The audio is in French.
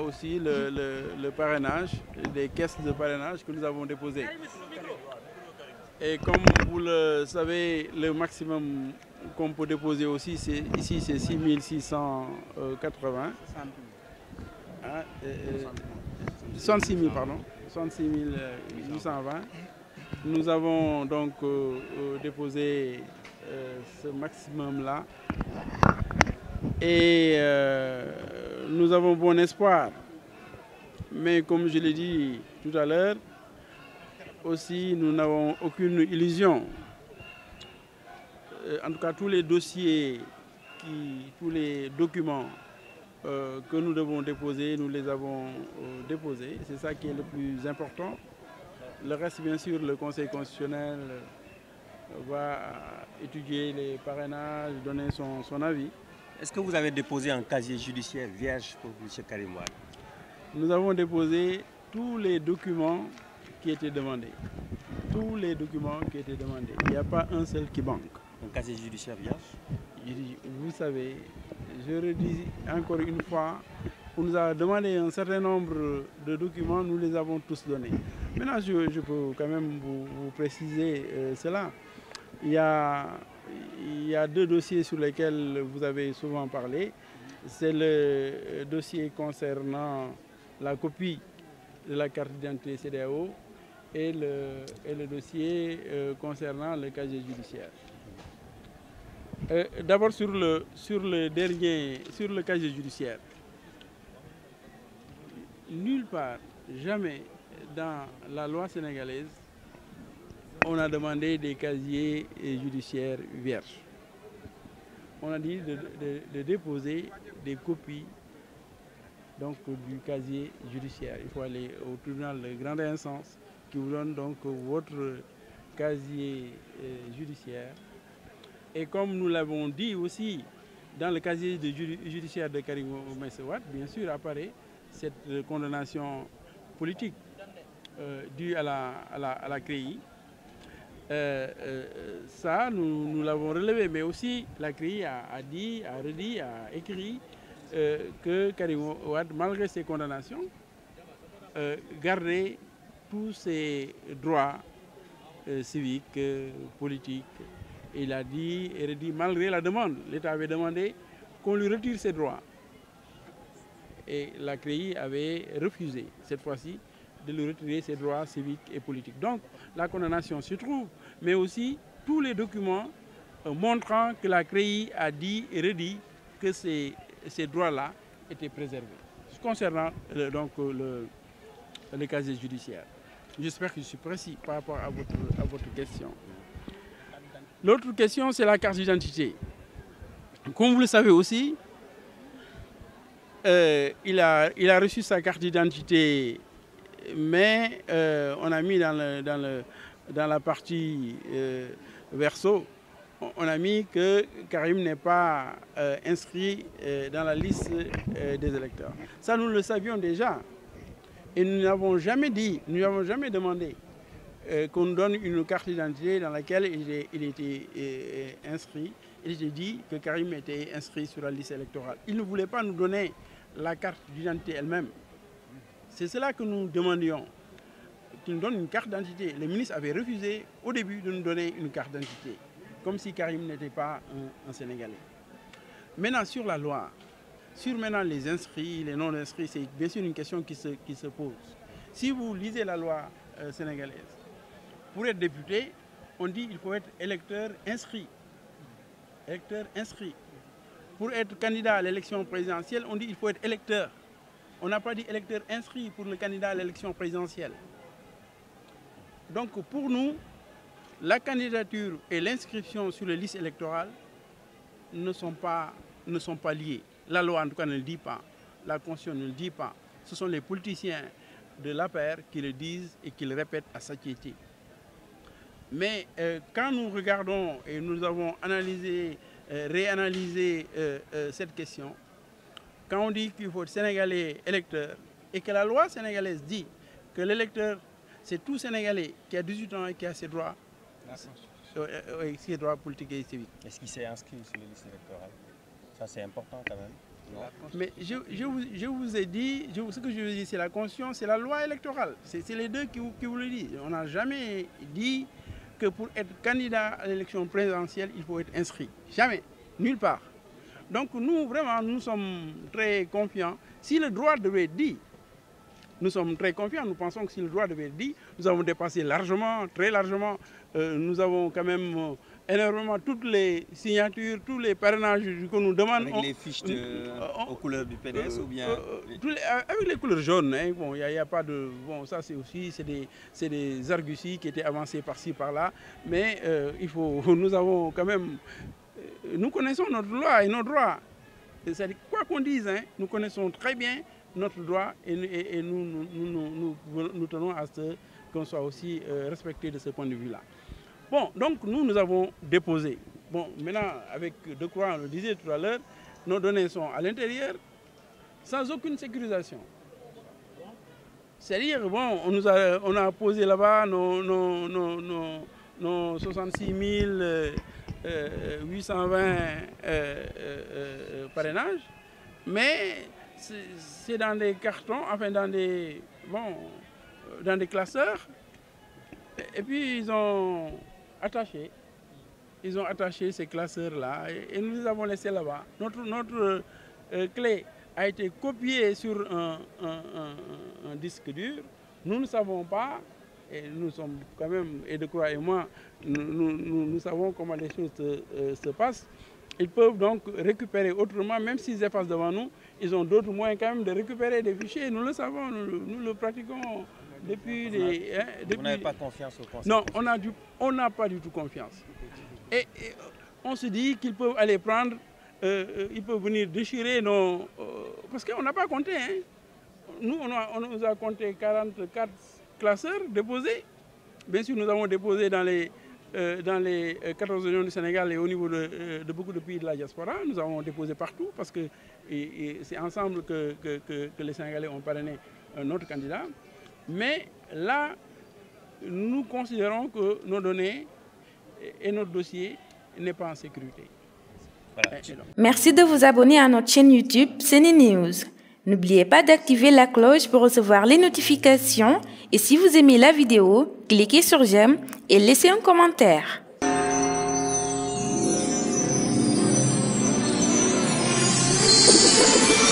aussi le parrainage, des caisses de parrainage que nous avons déposées. Et comme vous le savez, le maximum qu'on peut déposer aussi, ici c'est 6680. 66 000, pardon. 66 820. Nous avons donc déposé ce maximum-là. Et nous avons bon espoir. Mais comme je l'ai dit tout à l'heure, aussi nous n'avons aucune illusion. En tout cas, tous les dossiers, tous les documents que nous devons déposer, nous les avons déposés. C'est ça qui est le plus important. Le reste, bien sûr, le Conseil constitutionnel va étudier les parrainages, donner son avis. Est-ce que vous avez déposé un casier judiciaire vierge pour M. Karim Wade? Nous avons déposé tous les documents qui étaient demandés. Tous les documents qui étaient demandés. Il n'y a pas un seul qui manque. Un casier judiciaire vierge? Vous savez, je redis encore une fois, on nous a demandé un certain nombre de documents, nous les avons tous donnés. Maintenant, je peux quand même vous préciser cela. Il y a deux dossiers sur lesquels vous avez souvent parlé. C'est le dossier concernant la copie de la carte d'identité CEDEAO et le dossier concernant le casier judiciaire. D'abord sur le casier judiciaire. Nulle part, jamais dans la loi sénégalaise, on a demandé des casiers judiciaires vierges. On a dit de déposer des copies donc, du casier judiciaire. Il faut aller au tribunal de grande instance qui vous donne donc votre casier judiciaire. Et comme nous l'avons dit aussi, dans le casier judiciaire de Karim Wade, bien sûr, apparaît cette condamnation politique due à la CREI. Ça, nous l'avons relevé, mais aussi la CREI a dit, a redit, a écrit que Karim Wade, malgré ses condamnations, gardait tous ses droits civiques, politiques. Et il a dit et redit, malgré la demande, l'État avait demandé qu'on lui retire ses droits. Et la CREI avait refusé, cette fois-ci, de lui retirer ses droits civiques et politiques. Donc, la condamnation se trouve, mais aussi tous les documents montrant que la CREI a dit et redit que ces droits-là étaient préservés. Concernant donc le casier judiciaire. J'espère que je suis précis par rapport à votre question. L'autre question, c'est la carte d'identité. Comme vous le savez aussi, il a reçu sa carte d'identité, mais on a mis dans la partie verso, on a mis que Karim n'est pas inscrit dans la liste des électeurs. Ça, nous le savions déjà. Et nous n'avons jamais dit, nous n'avons jamais demandé qu'on nous donne une carte d'identité dans laquelle il était inscrit. Il était dit que Karim était inscrit sur la liste électorale. Il ne voulait pas nous donner la carte d'identité elle-même. C'est cela que nous demandions, qu'il nous donne une carte d'identité. Les ministres avaient refusé au début de nous donner une carte d'identité, comme si Karim n'était pas un Sénégalais. Maintenant, sur la loi, sur maintenant les inscrits, les non-inscrits, c'est bien sûr une question qui se pose. Si vous lisez la loi sénégalaise, pour être député, on dit qu'il faut être électeur inscrit. Électeur inscrit. Pour être candidat à l'élection présidentielle, on dit qu'il faut être électeur. On n'a pas dit électeur inscrit pour le candidat à l'élection présidentielle. Donc pour nous, la candidature et l'inscription sur les listes électorales ne sont pas liées. La loi en tout cas ne le dit pas. La Constitution ne le dit pas. Ce sont les politiciens de l'APR qui le disent et qui le répètent à satiété. Mais quand nous regardons et nous avons analysé, réanalysé cette question, quand on dit qu'il faut être Sénégalais électeur et que la loi sénégalaise dit que l'électeur, c'est tout Sénégalais qui a 18 ans et qui a ses droits, ses droits politiques et civiques. Est-ce qu'il s'est inscrit sur les listes électorales? Ça, c'est important quand même. Mais je vous ai dit, ce que je vous ai dit, c'est la Constitution, c'est la loi électorale. C'est les deux qui vous le disent. On n'a jamais dit que pour être candidat à l'élection présidentielle, il faut être inscrit. Jamais, nulle part. Donc nous, vraiment, nous sommes très confiants. Si le droit devait être dit, nous sommes très confiants. Nous pensons que si le droit devait être dit, nous avons dépassé largement, très largement. Nous avons quand même énormément toutes les signatures, tous les parrainages que nous demandons. Avec les fiches aux couleurs du PDS ou bien avec les couleurs jaunes, hein, bon, il n'y a pas de... Bon, ça c'est aussi, c'est des arguties qui étaient avancées par-ci, par-là. Mais nous avons quand même... Nous connaissons notre loi et nos droits. C'est-à-dire, quoi qu'on dise, hein, nous connaissons très bien notre droit et nous tenons à ce qu'on soit aussi respecté de ce point de vue-là. Bon, donc nous avons déposé. Bon, maintenant, avec Decroix, on le disait tout à l'heure, nos données sont à l'intérieur, sans aucune sécurisation. C'est-à-dire, bon, on a posé là-bas nos 66 820 parrainages, mais c'est dans des cartons, enfin dans des classeurs. Et puis ils ont attaché ces classeurs-là et nous les avons laissés là-bas. Notre clé a été copiée sur un disque dur. Nous ne savons pas, et nous sommes quand même, et Decroix et moi, nous savons comment les choses se passent. Ils peuvent donc récupérer autrement, même s'ils effacent devant nous, ils ont d'autres moyens quand même de récupérer des fichiers. Nous le savons, nous le pratiquons depuis des... Vous n'avez pas confiance au Conseil? Non, on n'a pas du tout confiance. Et on se dit qu'ils peuvent aller prendre, ils peuvent venir déchirer nos... parce qu'on n'a pas compté. Hein. Nous, on nous a compté 44 classeurs déposés. Bien sûr, nous avons déposé dans les 14 régions du Sénégal et au niveau de beaucoup de pays de la diaspora. Nous avons déposé partout parce que c'est ensemble que les Sénégalais ont parrainé notre candidat. Mais là, nous considérons que nos données et notre dossier n'est pas en sécurité. Voilà. Merci de vous abonner à notre chaîne YouTube CNews. N'oubliez pas d'activer la cloche pour recevoir les notifications et si vous aimez la vidéo, cliquez sur j'aime et laissez un commentaire.